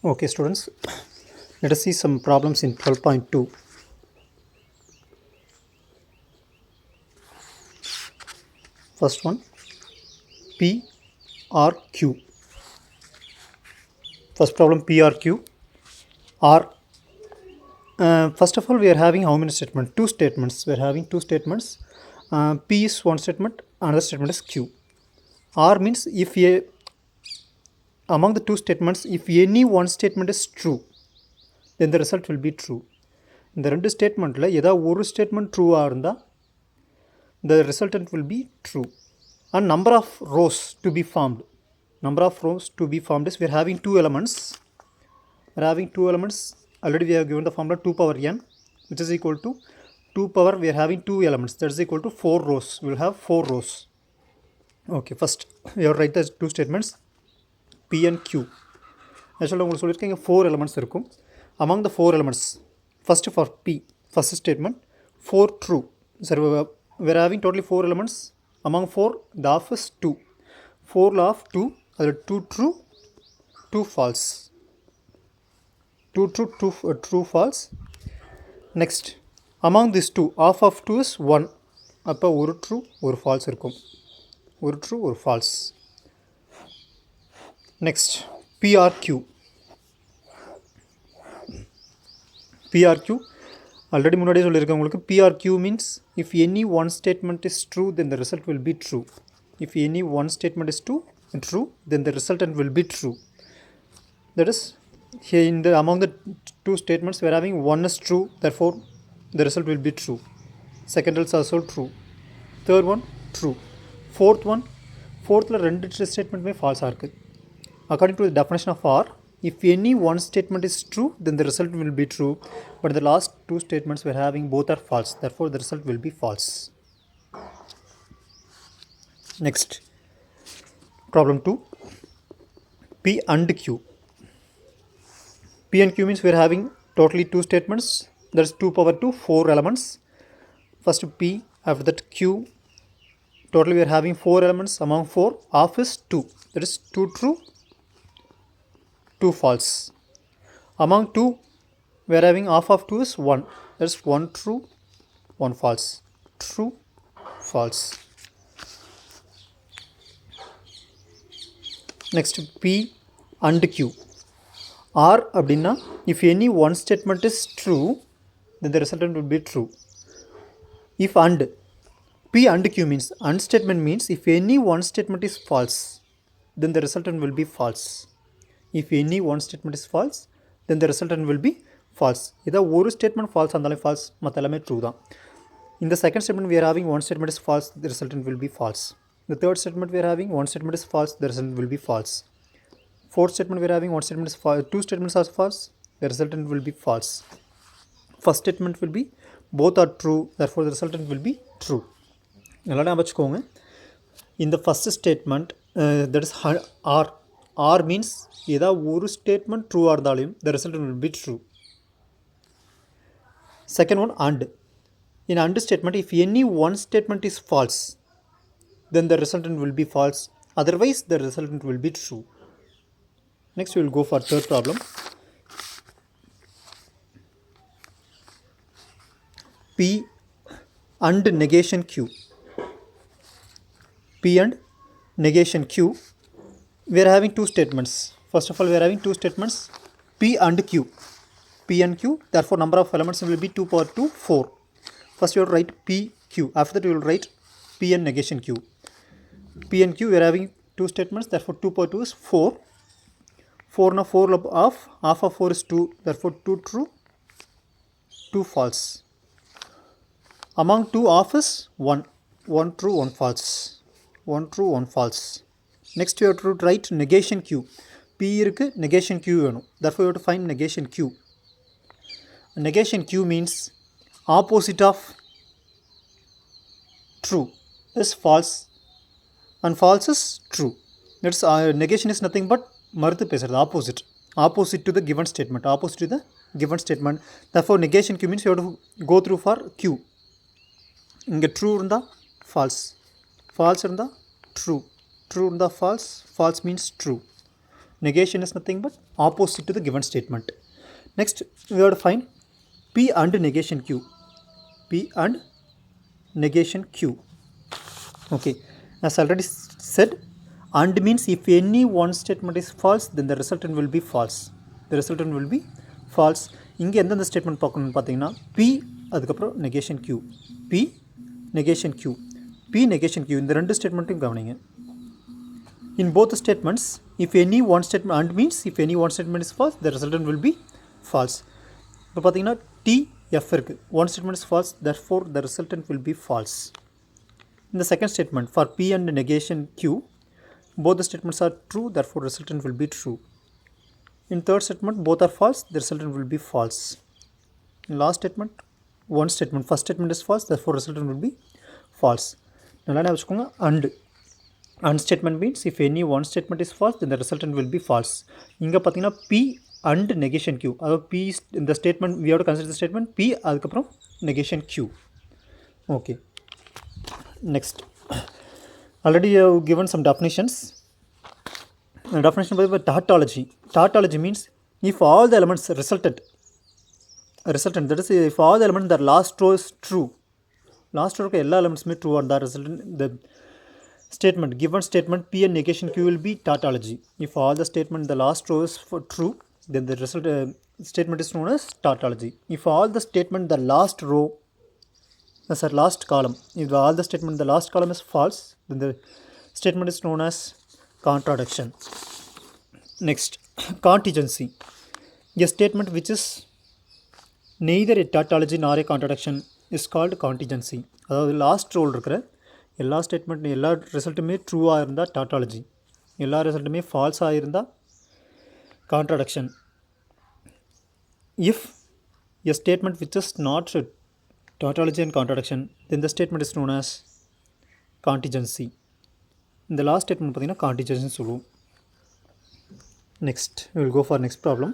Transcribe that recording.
Okay, students, let us see some problems in 12.2. First one, P R Q. First problem, P R Q. R. First of all, we are having how many statements? Two statements. We are having two statements. P is one statement, another statement is Q. R means if among the two statements, if any one statement is true, then the result will be true. இந்த ரெண்டு ஸ்டேட்மெண்ட்டில் ஏதாவது ஒரு statement ட்ரூவாக இருந்தால் the resultant will be true. And number of rows to be formed. Number of rows to be formed is we are having two elements. We are having two elements. Already we have given the formula 2 power n, which is equal to 2 power. We are having two elements. That is equal to 4 rows. We will have 4 rows. Okay, first we have write the two statements P and Q. Actually, உங்களுக்கு சொல்லியிருக்கேன் 4 elements இருக்கும். Among the 4 elements, first for P, first statement, 4 true. So we are having totally 4 elements. Among 4, the half is 2. 4 of 2, 2 true, 2 false. 2 true, 2 true, false. Next, among these two, half of 2 is 1. அப்போ ஒரு true, ஒரு false இருக்கும். ஒரு true, ஒரு false. Next, PRQ. PRQ, already முன்னாடியே சொல்லியிருக்கேன் உங்களுக்கு PRQ means if any one statement is true, then the result will be true. If any one statement is true, then the resultant will be true. That is, here in the among the two statements, we are having one is true, therefore the result will be true. Second is also true. Third one, true. Fourth one, fourthல ரெண்டு ஸ்டேட்மெண்ட்டுமே ஃபால்ஸாக இருக்குது. According to the definition of R, if any one statement is true, then the result will be true. But the last two statements we are having both are false. Therefore, the result will be false. Next, problem 2. P and Q. P and Q means we are having totally two statements. That is 2 power 2, 4 elements. First P, after that Q. Totally we are having 4 elements. Among 4, half is 2. That is 2 true, 2 false. Among 2, we are having half of 2 is 1. That is 1 true, 1 false. True, false. Next, P and Q. R அப்படின்னா if any one statement is true, then the resultant will be true. If and, P and Q means, and statement means if any one statement is false, then the resultant will be false. If any one statement is false, then the resultant will be false. ஏதாவது ஒரு statement falls இருந்தாலும் falls, மற்ற எல்லாமே true தான். In the second statement we are having one statement is false, the resultant will be false. The third statement we are having one statement is false, the resultant will be false. Fourth statement we are having one statement is false, two statements are false, the resultant will be false. First statement will be both are true, therefore the resultant will be true. நல்லா ஞாபகம் வச்சுக்கோங்க. In the first statement, that is R. R means ஏதாவது ஒரு statement ட்ரூவாக இருந்தாலும் the resultant will be true. Second one, and. In and statement, if any one statement is false, then the resultant will be false. Otherwise, the resultant will be true. Next, we will go for third problem. P and negation Q. P and negation Q. We are having two statements. First of all, we are having two statements P and Q. P and Q. Therefore, number of elements will be 2 power 2, 4. First, you will write P, Q. After that, you will write P and negation Q. P and Q, we are having two statements. Therefore, 2 power 2 is 4. 4 now 4 half. Half of 4 is 2. Therefore, 2 true, 2 false. Among 2, half is 1. 1 true, 1 false. 1 true, 1 false. Next, you have to write negation Q. P irukku, negation Q வேணும். Therefore, you have to find negation Q. Negation Q means opposite of true is false and false is true. That's negation is nothing but மறுத்து பேசுறது, opposite to the given statement, opposite to the given statement. Therefore, negation Q means you have to go through for Q. இங்கே true இருந்தால் false, false இருந்தால் true, true இருந்தால் false, false means true. Negation is nothing but opposite to the given statement. Next, we have to find P and negation Q. P and negation Q. Okay, as already said, and means if any one statement is false, then the resultant will be false. The resultant will be false. இங்கே எந்தெந்த statement பார்க்கணும்னு பார்த்தீங்கன்னா P அதுக்கப்புறம் negation Q. P negation Q. P negation Q இந்த ரெண்டு ஸ்டேட்மெண்ட்டையும் கவனிங்க. In both statements, if any one statement and means if any one statement is false, the resultant will be false. இப்போ பார்த்தீங்கன்னா T F இருக்கு. One statement is false, therefore the resultant will be false. In the second statement, for P and negation Q, both the statements are true, therefore resultant will be true. In third statement, both are false, the resultant will be false. In last statement, one statement, first statement is false, therefore resultant will be false. நல்லா வச்சுக்கோங்க. And statement means if any one statement is false, then the resultant will be false. இங்கே பார்த்தீங்கன்னா P and negation Q. அதாவது P in the statement, we have to consider the statement P அதுக்கப்புறம் negation Q. Okay. Next, already I have given some definitions. The definition by tautology. Tautology means if all the elements resultant, that is if all the elements in the last row is true. Last row all elements may true and the resultant, the statement, given statement P and negation Q will be tautology. If all the statement in the last row is for true, then the result statement is known as tautology. If all the statement in the last row, last column, if all the statement in the last column is false, then the statement is known as contradiction. Next, contingency. A statement which is neither a tautology nor a contradiction is called contingency. அதாவது last role இருக்கிற எல்லா statement எல்லா ரிசல்ட்டுமே ட்ரூவாக இருந்தால் tautology, எல்லா ரிசல்ட்டுமே ஃபால்ஸாக இருந்தால் contradiction. If a statement which is not tautology and contradiction, then the statement is known as contingency. இந்த லாஸ்ட் ஸ்டேட்மெண்ட் பார்த்தீங்கன்னா கான்டிஜென்சி சொல்லுவோம். Next, we will go for next problem.